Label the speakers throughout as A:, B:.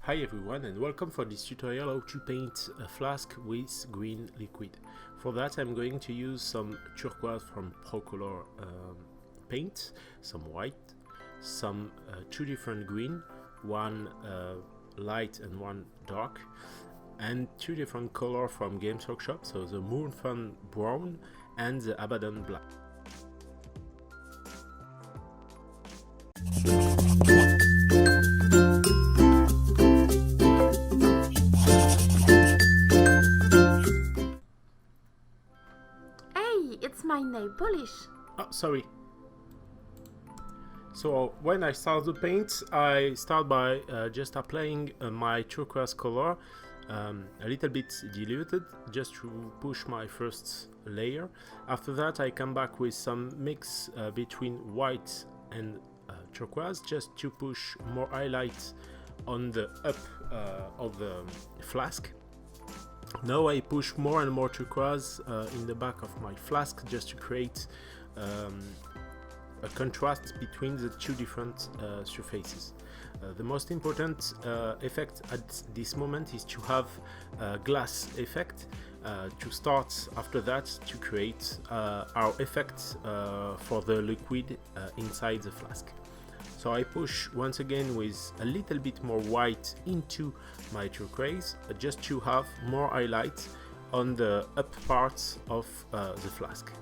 A: Hi everyone and welcome for this tutorial how to paint a flask with green liquid. For that I'm going to use some turquoise from Procolor paint, some white, some two different green, one light and one dark, and two different color from Games Workshop, so the Mohand brown and the Abaddon black.
B: It's my nail polish.
A: Oh, sorry. So when I start the paint, I start by just applying my turquoise color, a little bit diluted, just to push my first layer. After that, I come back with some mix between white and turquoise, just to push more highlight on the up of the flask. Now I push more and more turquoise in the back of my flask, just to create a contrast between the two different surfaces. The most important effect at this moment is to have a glass effect to start after that to create our effect for the liquid inside the flask. So I push once again with a little bit more white into my turquoise, just to have more highlight on the up parts of the flask.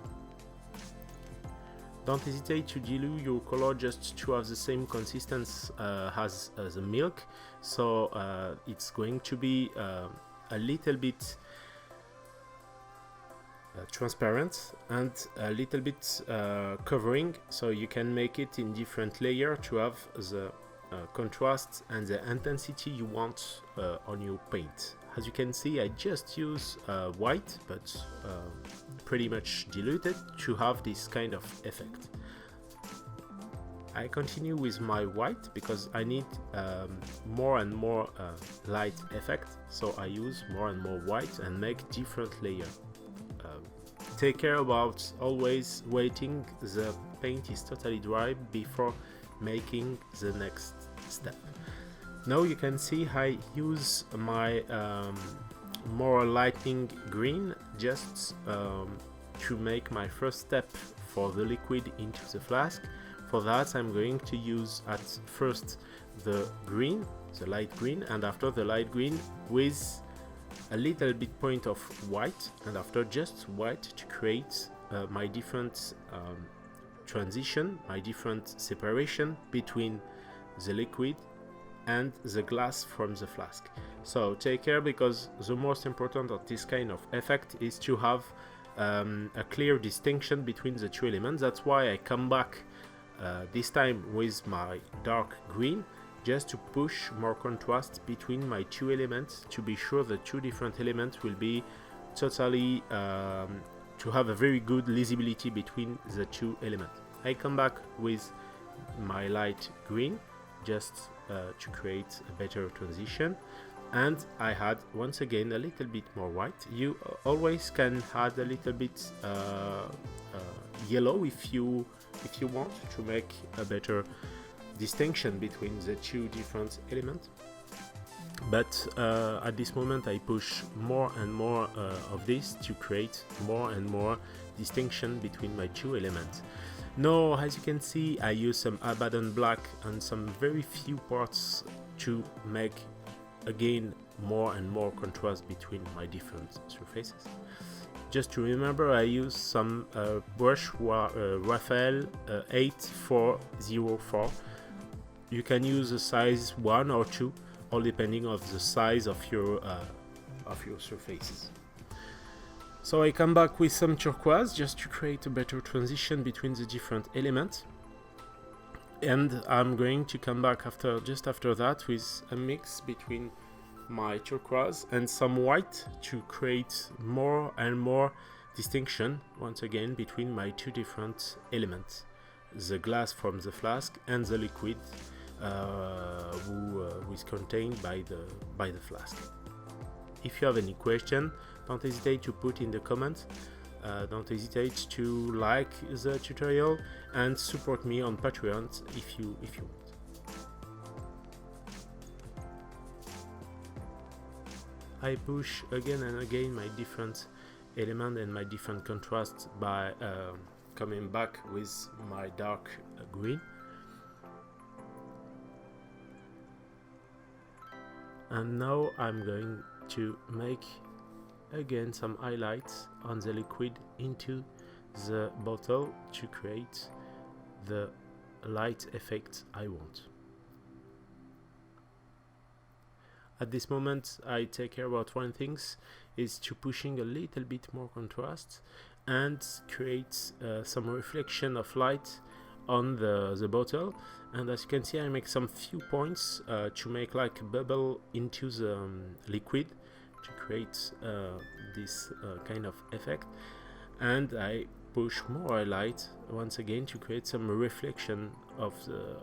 A: Don't hesitate to dilute your color just to have the same consistency as the milk, so it's going to be a little bit transparent and a little bit covering, so you can make it in different layers to have the contrast and the intensity you want on your paint. As you can see, I just use white, but pretty much diluted to have this kind of effect. I continue with my white because I need more and more light effect, so I use more and more white and make different layers. Take care about always waiting the paint is totally dry before making the next step. Now you can see I use my more lightning green just to make my first step for the liquid into the flask. For that I'm going to use at first the green, the light green, and after the light green with a little bit point of white, and after just white to create my different transition, my different separation between the liquid and the glass from the flask. So take care, because the most important of this kind of effect is to have a clear distinction between the two elements. That's why I come back this time with my dark green, just to push more contrast between my two elements, to be sure the two different elements will be totally to have a very good visibility between the two elements. I come back with my light green just to create a better transition, and I add once again a little bit more white. You always can add a little bit yellow if you want to make a better distinction between the two different elements, but at this moment I push more and more of this to create more and more distinction between my two elements. Now, as you can see, I use some Abaddon black and some very few parts to make again more and more contrast between my different surfaces. Just to remember, I use some brush Raphael 8404. You can use a size 1 or 2, all depending on the size of your surfaces. So I come back with some turquoise just to create a better transition between the different elements, and I'm going to come back just after that with a mix between my turquoise and some white to create more and more distinction once again between my two different elements, the glass from the flask and the liquid who is contained by the flask. If you have any question, don't hesitate to put in the comments. Don't hesitate to like the tutorial and support me on Patreon if you want. I push again and again my different element and my different contrasts by coming back with my dark green. And now I'm going to make again some highlights on the liquid into the bottle to create the light effect I want. At this moment I take care about one thing, is to pushing a little bit more contrast and create some reflection of light on the bottle. And as you can see, I make some few points to make like a bubble into the liquid to create this kind of effect, and I push more highlight once again to create some reflection of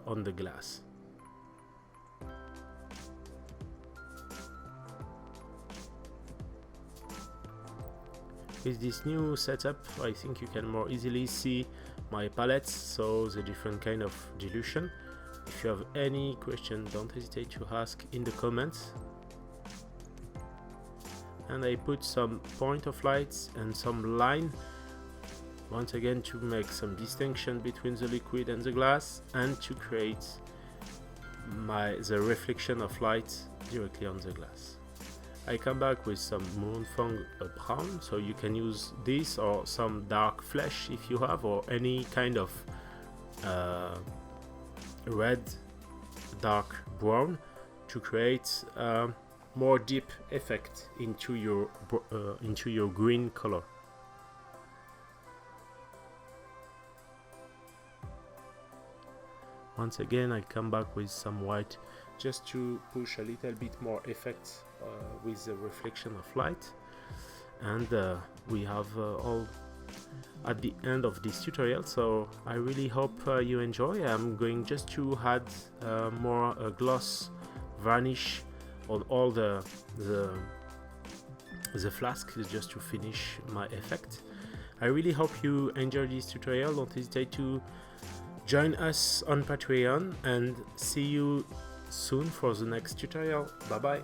A: on the glass. With this new setup, I think you can more easily see my palettes, so the different kind of dilution. If you have any question, don't hesitate to ask in the comments. And I put some point of lights and some line once again to make some distinction between the liquid and the glass, and to create the reflection of light directly on the glass. I come back with some Mohand brown, so you can use this or some dark flesh if you have, or any kind of red dark brown to create more deep effect into your green color. Once again I come back with some white just to push a little bit more effect with the reflection of light, and we have all at the end of this tutorial. So I really hope you enjoy. I'm going just to add more gloss varnish on all the flask, just to finish my effect. I really hope you enjoyed this tutorial. Don't hesitate to join us on Patreon, and see you soon for the next tutorial. Bye bye.